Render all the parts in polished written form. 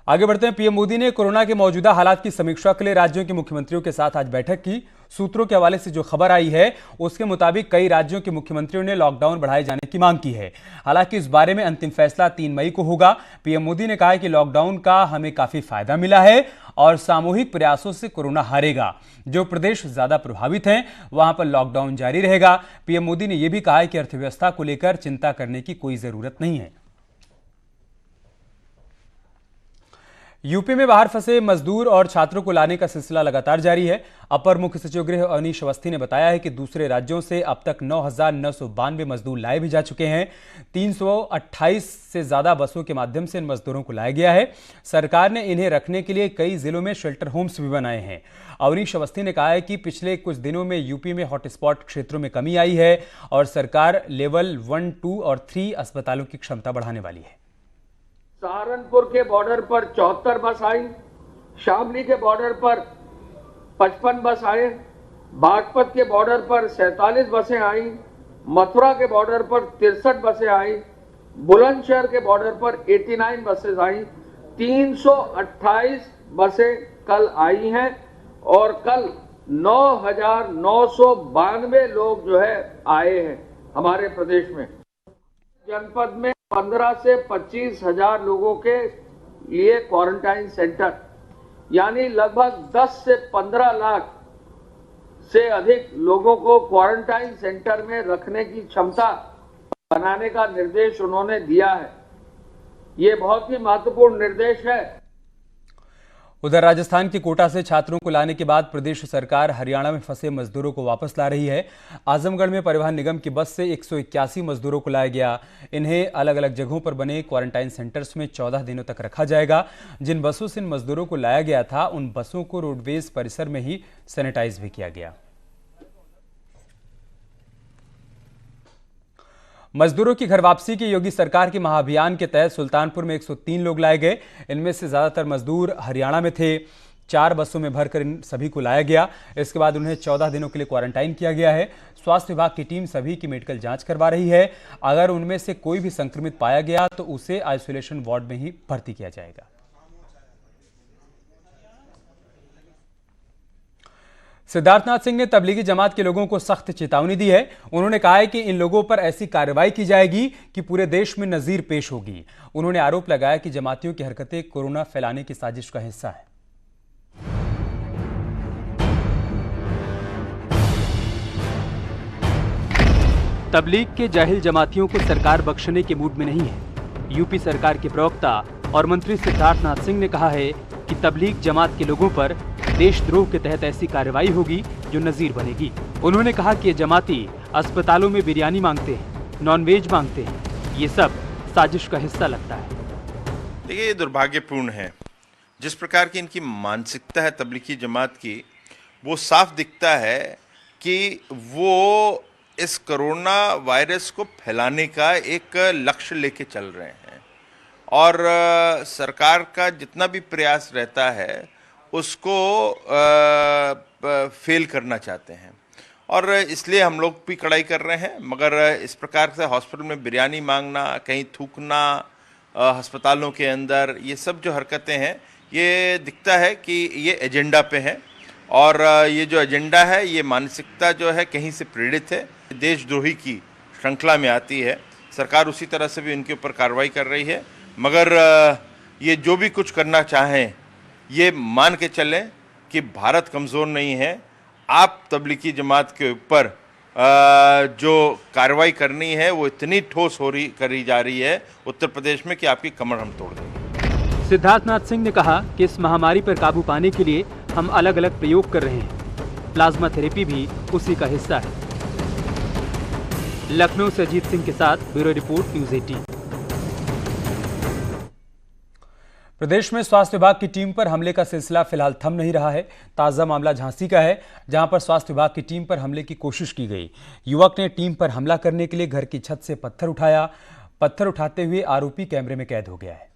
आगे बढ़ते हैं। पीएम मोदी ने कोरोना के मौजूदा हालात की समीक्षा के लिए राज्यों के मुख्यमंत्रियों के साथ आज बैठक की। सूत्रों के हवाले से जो खबर आई है उसके मुताबिक कई राज्यों के मुख्यमंत्रियों ने लॉकडाउन बढ़ाए जाने की मांग की है। हालांकि इस बारे में अंतिम फैसला 3 मई को होगा। पीएम मोदी ने कहा है कि लॉकडाउन का हमें काफी फायदा मिला है और सामूहिक प्रयासों से कोरोना हारेगा। जो प्रदेश ज्यादा प्रभावित हैं वहां पर लॉकडाउन जारी रहेगा। पीएम मोदी ने यह भी कहा है कि अर्थव्यवस्था को लेकर चिंता करने की कोई जरूरत नहीं है। यूपी में बाहर फंसे मजदूर और छात्रों को लाने का सिलसिला लगातार जारी है। अपर मुख्य सचिव गृह अवनीश अवस्थी ने बताया है कि दूसरे राज्यों से अब तक 9,992 मजदूर लाए भी जा चुके हैं। 328 से ज्यादा बसों के माध्यम से इन मजदूरों को लाया गया है। सरकार ने इन्हें रखने के लिए कई जिलों में शेल्टर होम्स भी बनाए हैं। अवनीश अवस्थी ने कहा है कि पिछले कुछ दिनों में यूपी में हॉटस्पॉट क्षेत्रों में कमी आई है और सरकार लेवल 1, 2 और 3 अस्पतालों की क्षमता बढ़ाने वाली है। सहारनपुर के बॉर्डर पर 74 बस आई, शामली के बॉर्डर पर 55 बस आए, बागपत के बॉर्डर पर 47 बसें आई, मथुरा के बॉर्डर पर 63 बसें आई, बुलंदशहर के बॉर्डर पर 89 बसें आई। 328 बसें कल आई हैं और कल 9,992 लोग जो है आए हैं हमारे प्रदेश में। जनपद में 15 से 25 हजार लोगों के लिए क्वारंटाइन सेंटर, यानी लगभग 10 से 15 लाख से अधिक लोगों को क्वारंटाइन सेंटर में रखने की क्षमता बनाने का निर्देश उन्होंने दिया है। ये बहुत ही महत्वपूर्ण निर्देश है। उधर राजस्थान के कोटा से छात्रों को लाने के बाद प्रदेश सरकार हरियाणा में फंसे मजदूरों को वापस ला रही है। आजमगढ़ में परिवहन निगम की बस से 181 मजदूरों को लाया गया। इन्हें अलग अलग जगहों पर बने क्वारंटाइन सेंटर्स में 14 दिनों तक रखा जाएगा। जिन बसों से इन मजदूरों को लाया गया था उन बसों को रोडवेज परिसर में ही सैनिटाइज भी किया गया। मजदूरों की घर वापसी की योगी सरकार के महाअभियान के तहत सुल्तानपुर में 103 लोग लाए गए। इनमें से ज्यादातर मजदूर हरियाणा में थे। 4 बसों में भरकर इन सभी को लाया गया। इसके बाद उन्हें 14 दिनों के लिए क्वारंटाइन किया गया है। स्वास्थ्य विभाग की टीम सभी की मेडिकल जांच करवा रही है। अगर उनमें से कोई भी संक्रमित पाया गया तो उसे आइसोलेशन वार्ड में ही भर्ती किया जाएगा। सिद्धार्थनाथ सिंह ने तबलीगी जमात के लोगों को सख्त चेतावनी दी है। उन्होंने कहा है कि इन लोगों पर ऐसी कार्रवाई की जाएगी कि पूरे देश में नजीर पेश होगी। उन्होंने आरोप लगाया कि जमातियों की हरकतें कोरोना फैलाने की साजिश का हिस्सा है। तबलीग के जाहिल जमातियों को सरकार बख्शने के मूड में नहीं है। यूपी सरकार के प्रवक्ता और मंत्री सिद्धार्थनाथ सिंह ने कहा है कि तबलीग जमात के लोगों पर देशद्रोह के तहत ऐसी कार्रवाई होगी जो नजीर बनेगी। उन्होंने कहा कि ये जमाती अस्पतालों में बिरयानी मांगते हैं, नॉनवेज मांगते हैं। ये सब साजिश का हिस्सा लगता है। देखिए, ये दुर्भाग्यपूर्ण है। जिस प्रकार की इनकी मानसिकता है तबलीगी जमात की, वो साफ दिखता है कि वो इस कोरोना वायरस को फैलाने का एक लक्ष्य लेके चल रहे हैं और सरकार का जितना भी प्रयास रहता है उसको फेल करना चाहते हैं और इसलिए हम लोग भी कड़ाई कर रहे हैं। मगर इस प्रकार से हॉस्पिटल में बिरयानी मांगना, कहीं थूकना अस्पतालों के अंदर, ये सब जो हरकतें हैं ये दिखता है कि ये एजेंडा पे है और ये जो एजेंडा है ये मानसिकता जो है कहीं से प्रेरित है, देशद्रोही की श्रृंखला में आती है। सरकार उसी तरह से भी इनके ऊपर कार्रवाई कर रही है। मगर ये जो भी कुछ करना चाहें ये मान के चलें कि भारत कमज़ोर नहीं है। आप तबलीगी जमात के ऊपर जो कार्रवाई करनी है वो इतनी ठोस करी जा रही है उत्तर प्रदेश में कि आपकी कमर हम तोड़ देंगे। सिद्धार्थनाथ सिंह ने कहा कि इस महामारी पर काबू पाने के लिए हम अलग अलग प्रयोग कर रहे हैं। प्लाज्मा थेरेपी भी उसी का हिस्सा है। लखनऊ से अजीत सिंह के साथ ब्यूरो रिपोर्ट, न्यूज़ 18। प्रदेश में स्वास्थ्य विभाग की टीम पर हमले का सिलसिला फिलहाल थम नहीं रहा है। ताजा मामला झांसी का है, जहां पर स्वास्थ्य विभाग की टीम पर हमले की कोशिश की गई। युवक ने टीम पर हमला करने के लिए घर की छत से पत्थर उठाया। पत्थर उठाते हुए आरोपी कैमरे में कैद हो गया है।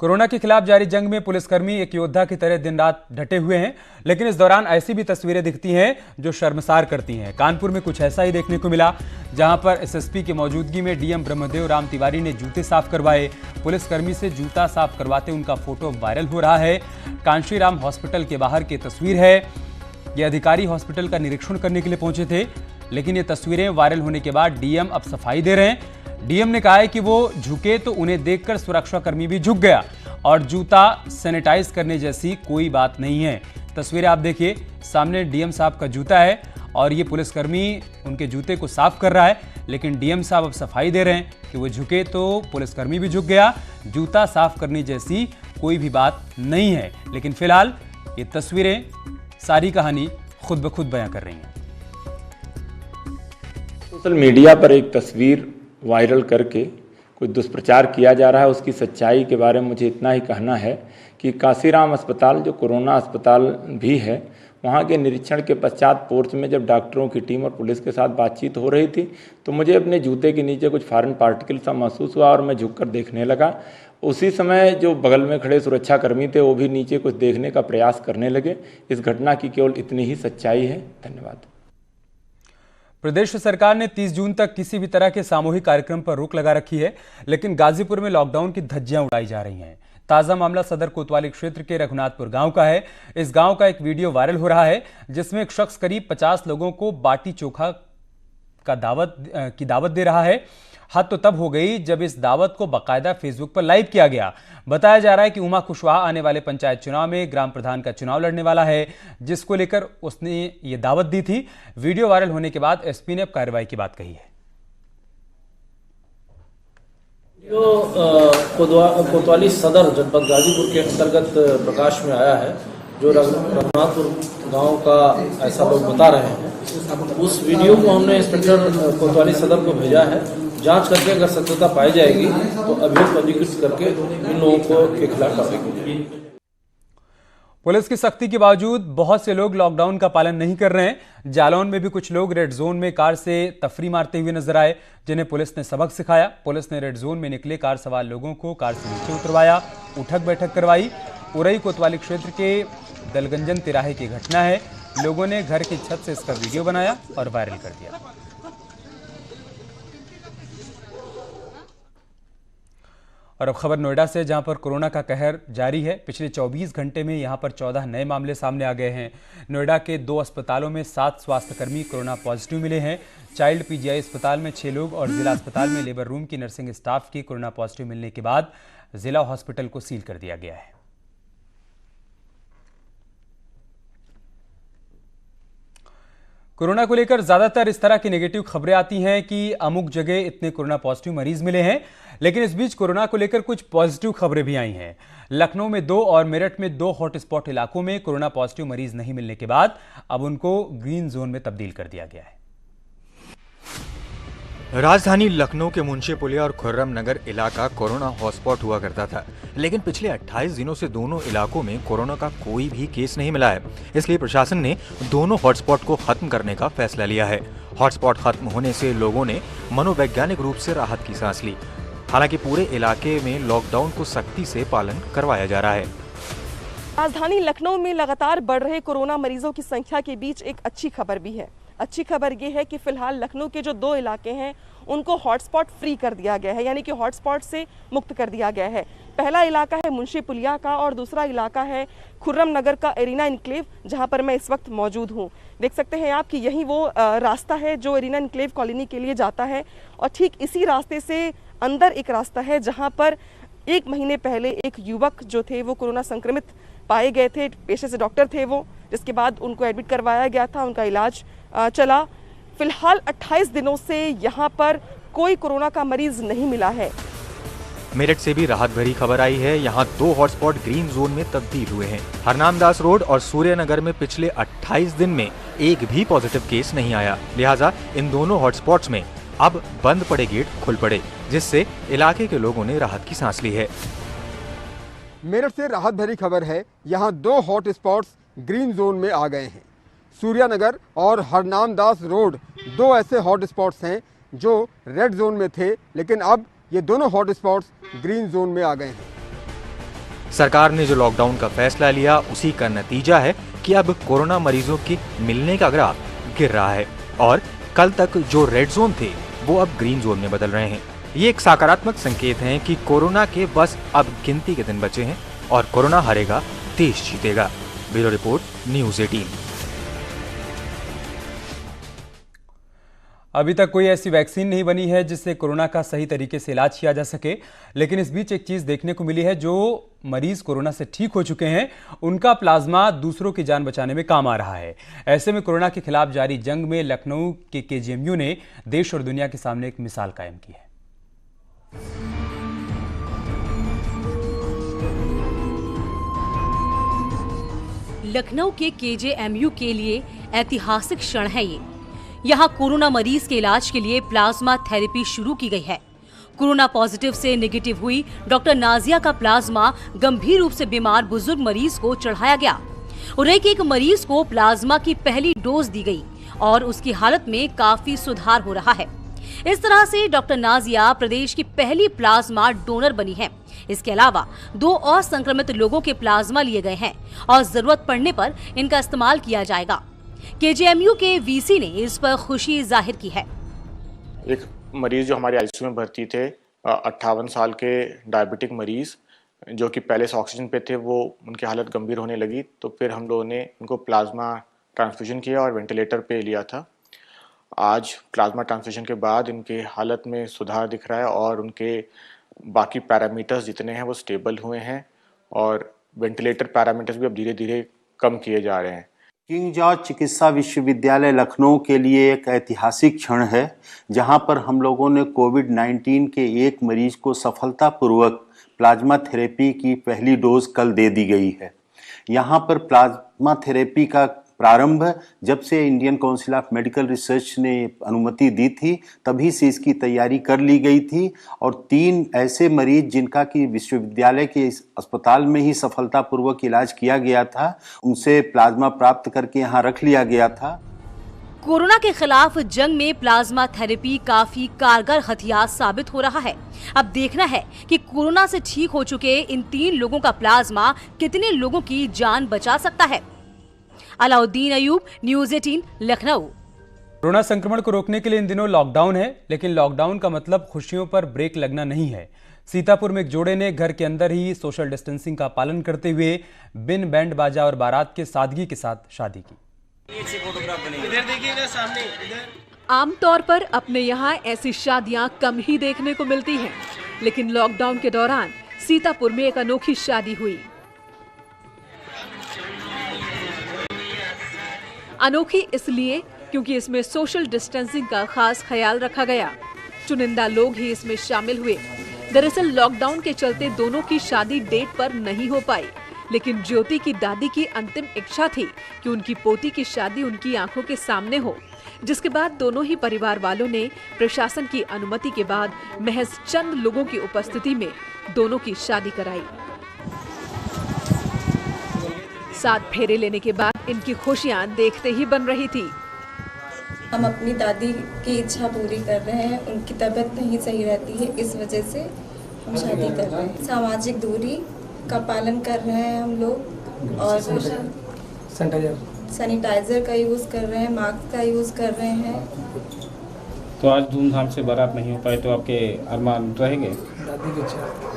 कोरोना के खिलाफ जारी जंग में पुलिसकर्मी एक योद्धा की तरह दिन रात डटे हुए हैं, लेकिन इस दौरान ऐसी भी तस्वीरें दिखती हैं जो शर्मसार करती हैं। कानपुर में कुछ ऐसा ही देखने को मिला, जहां पर एसएसपी की मौजूदगी में डीएम ब्रह्मदेव राम तिवारी ने जूते साफ करवाए। पुलिसकर्मी से जूता साफ करवाते उनका फोटो वायरल हो रहा है। कांशीराम हॉस्पिटल के बाहर की तस्वीर है। ये अधिकारी हॉस्पिटल का निरीक्षण करने के लिए पहुंचे थे, लेकिन ये तस्वीरें वायरल होने के बाद डीएम अब सफाई दे रहे हैं। डीएम ने कहा है कि वो झुके तो उन्हें देखकर सुरक्षाकर्मी भी झुक गया और जूता सैनिटाइज करने जैसी कोई बात नहीं है। तस्वीरें आप देखिए, सामने डीएम साहब का जूता है और ये पुलिसकर्मी उनके जूते को साफ कर रहा है, लेकिन डीएम साहब अब सफाई दे रहे हैं कि वो झुके तो पुलिसकर्मी भी झुक गया, जूता साफ करने जैसी कोई भी बात नहीं है। लेकिन फिलहाल ये तस्वीरें सारी कहानी खुद ब खुद बयां कर रही हैं। सोशल मीडिया पर एक तस्वीर वायरल करके कुछ दुष्प्रचार किया जा रहा है। उसकी सच्चाई के बारे में मुझे इतना ही कहना है कि कांशीराम अस्पताल जो कोरोना अस्पताल भी है, वहाँ के निरीक्षण के पश्चात पोर्च में जब डॉक्टरों की टीम और पुलिस के साथ बातचीत हो रही थी तो मुझे अपने जूते के नीचे कुछ फॉरेन पार्टिकल सा महसूस हुआ और मैं झुककर देखने लगा। उसी समय जो बगल में खड़े सुरक्षाकर्मी थे वो भी नीचे कुछ देखने का प्रयास करने लगे। इस घटना की केवल इतनी ही सच्चाई है। धन्यवाद। प्रदेश सरकार ने 30 जून तक किसी भी तरह के सामूहिक कार्यक्रम पर रोक लगा रखी है, लेकिन गाजीपुर में लॉकडाउन की धज्जियां उड़ाई जा रही हैं। ताजा मामला सदर कोतवाली क्षेत्र के रघुनाथपुर गांव का है। इस गांव का एक वीडियो वायरल हो रहा है, जिसमें एक शख्स करीब 50 लोगों को बाटी चोखा की दावत दे रहा है। हद तो तब हो गई जब इस दावत को बाकायदा फेसबुक पर लाइव किया गया। बताया जा रहा है कि उमा कुशवाहा आने वाले पंचायत चुनाव में ग्राम प्रधान का चुनाव लड़ने वाला है, जिसको लेकर उसने ये दावत दी थी। वीडियो वायरल होने के बाद एसपी ने अब कार्रवाई की बात कही है। कोतवाली सदर जनपद गाजीपुर के अंतर्गत प्रकाश में आया है, जो रघुनाथपुर गांव का ऐसा लोग बता रहे हैं। उस वीडियो को हमने इंस्पेक्टर कोतवाली सदर को भेजा है। जांच करके अगर सत्यता पाई जाएगी तो अभियोग पंजीकृत करके इन लोगों के खिलाफ कार्रवाई की जाएगी। पुलिस की सख्ती के बावजूद बहुत से लोग लॉकडाउन का पालन नहीं कर रहे हैं। जालौन में भी कुछ लोग रेड जोन में कार से तफरी मारते हुए नजर आए, जिन्हें पुलिस ने सबक सिखाया। पुलिस ने रेड जोन में निकले कार सवार लोगों को कार से नीचे उतरवाया, उठक बैठक करवाई। उरई कोतवाली क्षेत्र के दलगंजन तिराहे की घटना है। लोगों ने घर की छत से इसका वीडियो बनाया और वायरल कर दिया। और अब खबर नोएडा से, जहां पर कोरोना का कहर जारी है। पिछले 24 घंटे में यहां पर 14 नए मामले सामने आ गए हैं। नोएडा के 2 अस्पतालों में 7 स्वास्थ्यकर्मी कोरोना पॉजिटिव मिले हैं। चाइल्ड पीजीआई अस्पताल में 6 लोग और जिला अस्पताल में लेबर रूम की नर्सिंग स्टाफ की कोरोना पॉजिटिव मिलने के बाद जिला हॉस्पिटल को सील कर दिया गया है। कोरोना को लेकर ज्यादातर इस तरह की नेगेटिव खबरें आती हैं कि अमुक जगह इतने कोरोना पॉजिटिव मरीज मिले हैं, लेकिन इस बीच कोरोना को लेकर कुछ पॉजिटिव खबरें भी आई हैं। लखनऊ में 2 और मेरठ में 2 हॉटस्पॉट इलाकों में कोरोना पॉजिटिव मरीज नहीं मिलने के बाद अब उनको ग्रीन जोन में तब्दील कर दिया गया है। राजधानी लखनऊ के मुंशी पुलिया और खुर्रम नगर इलाका कोरोना हॉटस्पॉट हुआ करता था, लेकिन पिछले 28 दिनों से दोनों इलाकों में कोरोना का कोई भी केस नहीं मिला है। इसलिए प्रशासन ने दोनों हॉटस्पॉट को खत्म करने का फैसला लिया है। हॉटस्पॉट खत्म होने से लोगों ने मनोवैज्ञानिक रूप से राहत की सांस ली। हालांकि पूरे इलाके में लॉकडाउन को सख्ती से पालन करवाया जा रहा है। राजधानी लखनऊ में लगातार बढ़ रहे कोरोना मरीजों की संख्या के बीच एक अच्छी खबर भी है। अच्छी खबर ये है कि फिलहाल लखनऊ के जो 2 इलाके हैं उनको हॉटस्पॉट फ्री कर दिया गया है, यानी कि हॉटस्पॉट से मुक्त कर दिया गया है। पहला इलाका है मुंशी पुलिया का और दूसरा इलाका है खुर्रम नगर का एरिना इनक्लेव, जहां पर मैं इस वक्त मौजूद हूं। देख सकते हैं आप कि यही वो रास्ता है जो एरिना इनक्लेव कॉलोनी के लिए जाता है, और ठीक इसी रास्ते से अंदर एक रास्ता है जहां पर 1 महीने पहले एक युवक जो थे वो कोरोना संक्रमित पाए गए थे। पेशे से डॉक्टर थे वो, जिसके बाद उनको एडमिट करवाया गया था, उनका इलाज चला। फिलहाल 28 दिनों से यहाँ पर कोई कोरोना का मरीज नहीं मिला है। मेरठ से भी राहत भरी खबर आई है। यहाँ 2 हॉटस्पॉट ग्रीन जोन में तब्दील हुए हैं। हरनामदास रोड और सूर्यनगर में पिछले 28 दिन में एक भी पॉजिटिव केस नहीं आया। लिहाजा इन दोनों हॉटस्पॉट्स में अब बंद पड़े गेट खुल पड़े, जिससे इलाके के लोगों ने राहत की सांस ली है। मेरठ से राहत भरी खबर है। यहाँ 2 हॉटस्पॉट्स ग्रीन जोन में आ गए हैं। सूर्यनगर और हरनामदास रोड 2 ऐसे हॉटस्पॉट्स हैं जो रेड जोन में थे, लेकिन अब ये दोनों हॉटस्पॉट्स ग्रीन जोन में आ गए हैं। सरकार ने जो लॉकडाउन का फैसला लिया उसी का नतीजा है कि अब कोरोना मरीजों की मिलने का ग्राफ गिर रहा है और कल तक जो रेड जोन थे वो अब ग्रीन जोन में बदल रहे हैं। ये एक सकारात्मक संकेत है कि कोरोना के बस अब गिनती के दिन बचे हैं और कोरोना हारेगा, देश जीतेगा। Bureau report, news 18। अभी तक कोई ऐसी वैक्सीन नहीं बनी है जिससे कोरोना का सही तरीके से इलाज किया जा सके, लेकिन इस बीच एक चीज देखने को मिली है, जो मरीज कोरोना से ठीक हो चुके हैं उनका प्लाज्मा दूसरों की जान बचाने में काम आ रहा है। ऐसे में कोरोना के खिलाफ जारी जंग में लखनऊ के केजीएमयू ने देश और दुनिया के सामने एक मिसाल कायम की है। लखनऊ के केजीएमयू के लिए ऐतिहासिक क्षण है ये। यहाँ कोरोना मरीज के इलाज के लिए प्लाज्मा थेरेपी शुरू की गई है। कोरोना पॉजिटिव से नेगेटिव हुई डॉक्टर नाजिया का प्लाज्मा गंभीर रूप से बीमार बुजुर्ग मरीज को चढ़ाया गया और एक मरीज को प्लाज्मा की पहली डोज दी गई और उसकी हालत में काफी सुधार हो रहा है। इस तरह से डॉक्टर नाजिया प्रदेश की पहली प्लाज्मा डोनर बनी है। इसके अलावा 2 और संक्रमित लोगों के प्लाज्मा लिए गए हैं और जरूरत पड़ने पर इनका इस्तेमाल किया जाएगा। केजीएमयू के वीसी ने इस पर खुशी जाहिर की है। एक मरीज जो हमारे आईसीयू में भर्ती थे, 58 साल के डायबिटिक मरीज जो कि पहले से ऑक्सीजन पे थे, वो उनकी हालत गंभीर होने लगी तो फिर हम लोगों ने उनको प्लाज्मा ट्रांसफ्यूजन किया और वेंटिलेटर पे लिया था। आज प्लाज्मा ट्रांसफ्यूजन के बाद इनके हालत में सुधार दिख रहा है और उनके बाकी पैरामीटर्स जितने हैं वो स्टेबल हुए हैं और वेंटिलेटर पैरामीटर्स भी अब धीरे धीरे कम किए जा रहे हैं। किंग जॉर्ज चिकित्सा विश्वविद्यालय लखनऊ के लिए एक ऐतिहासिक क्षण है, जहां पर हम लोगों ने कोविड-19 के एक मरीज को सफलतापूर्वक प्लाज्मा थेरेपी की पहली डोज कल दे दी गई है। यहां पर प्लाज्मा थेरेपी का प्रारंभ जब से Indian council of medical research ने अनुमति दी थी तभी से इसकी तैयारी कर ली गई थी और 3 ऐसे मरीज जिनका कि विश्वविद्यालय के अस्पताल में ही सफलतापूर्वक इलाज किया गया था, उनसे प्लाज्मा प्राप्त करके यहाँ रख लिया गया था। कोरोना के खिलाफ जंग में प्लाज्मा थेरेपी काफी कारगर हथियार साबित हो रहा है। अब देखना है कि कोरोना से ठीक हो चुके इन 3 लोगों का प्लाज्मा कितने लोगों की जान बचा सकता है। अलाउद्दीन अयूब, न्यूज़ 18, लखनऊ। कोरोना संक्रमण को रोकने के लिए इन दिनों लॉकडाउन है, लेकिन लॉकडाउन का मतलब खुशियों पर ब्रेक लगना नहीं है। सीतापुर में एक जोड़े ने घर के अंदर ही सोशल डिस्टेंसिंग का पालन करते हुए बिन बैंड बाजा और बारात के सादगी के साथ शादी की। आमतौर पर अपने यहाँ ऐसी शादियां कम ही देखने को मिलती हैं, लेकिन लॉकडाउन के दौरान सीतापुर में एक अनोखी शादी हुई। अनोखी इसलिए क्योंकि इसमें सोशल डिस्टेंसिंग का खास ख्याल रखा गया। चुनिंदा लोग ही इसमें शामिल हुए। दरअसल लॉकडाउन के चलते दोनों की शादी डेट पर नहीं हो पाई, लेकिन ज्योति की दादी की अंतिम इच्छा थी कि उनकी पोती की शादी उनकी आंखों के सामने हो, जिसके बाद दोनों ही परिवार वालों ने प्रशासन की अनुमति के बाद महज चंद लोगों की उपस्थिति में दोनों की शादी कराई। 7 फेरे लेने के बाद इनकी खुशियां देखते ही बन रही थी। हम अपनी दादी की इच्छा पूरी कर रहे हैं, उनकी तबीयत नहीं सही रहती है, इस वजह से हम शादी कर रहे हैं। सामाजिक दूरी का पालन कर रहे हैं हम लोग और सैनिटाइजर का यूज़ कर रहे हैं, मास्क का यूज़ कर रहे हैं। तो आज धूमधाम से बारात नहीं हो पाए तो आपके अरमान रहेंगे?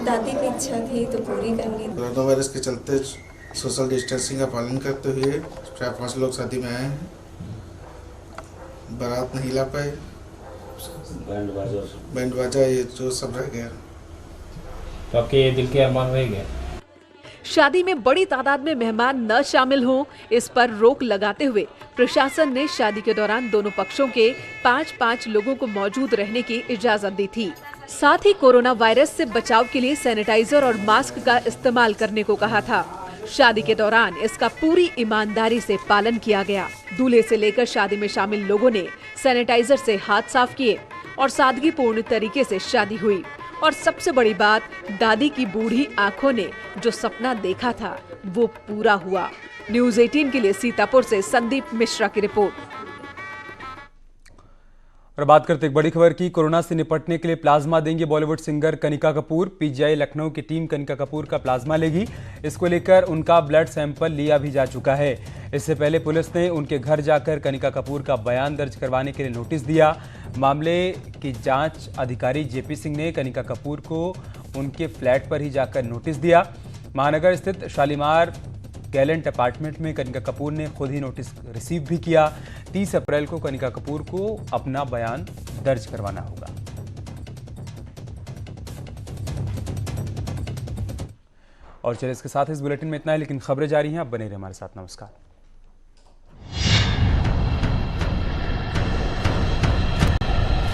दादी की इच्छा थी तो पूरी करनी। कोरोना वायरस के चलते सोशल डिस्टेंसिंग का पालन करते हुए 4-5 लोग शादी में आए हैं, बारात नहीं ला पाए, बैंड बाजा ये जो सब रह गया। तो आपके दिल के अरमान रह गए? शादी में बड़ी तादाद में मेहमान न शामिल हों, इस पर रोक लगाते हुए प्रशासन ने शादी के दौरान दोनों पक्षों के 5-5 लोगों को मौजूद रहने की इजाजत दी थी। साथ ही कोरोना वायरस से बचाव के लिए सैनिटाइजर और मास्क का इस्तेमाल करने को कहा था। शादी के दौरान इसका पूरी ईमानदारी से पालन किया गया। दूल्हे से लेकर शादी में शामिल लोगों ने सैनिटाइजर से हाथ साफ किए और सादगीपूर्ण तरीके से शादी हुई। और सबसे बड़ी बात, दादी की बूढ़ी आंखों ने जो सपना देखा था वो पूरा हुआ। न्यूज़ 18 के लिए सीतापुर से संदीप मिश्रा की रिपोर्ट। और बात करते एक बड़ी खबर की। कोरोना से निपटने के लिए प्लाज्मा देंगे बॉलीवुड सिंगर कनिका कपूर। पीजीआई लखनऊ की टीम कनिका कपूर का प्लाज्मा लेगी। इसको लेकर उनका ब्लड सैंपल लिया भी जा चुका है। इससे पहले पुलिस ने उनके घर जाकर कनिका कपूर का बयान दर्ज करवाने के लिए नोटिस दिया। मामले की जांच अधिकारी जेपी सिंह ने कनिका कपूर को उनके फ्लैट पर ही जाकर नोटिस दिया। महानगर स्थित शालीमार गैलेंट अपार्टमेंट में कनिका कपूर ने खुद ही नोटिस रिसीव भी किया। 30 अप्रैल को कनिका कपूर को अपना बयान दर्ज करवाना होगा। और चलिए इसके साथ इस बुलेटिन में इतना है, लेकिन खबरें जारी हैं। आप बने रहिए हमारे साथ। नमस्कार।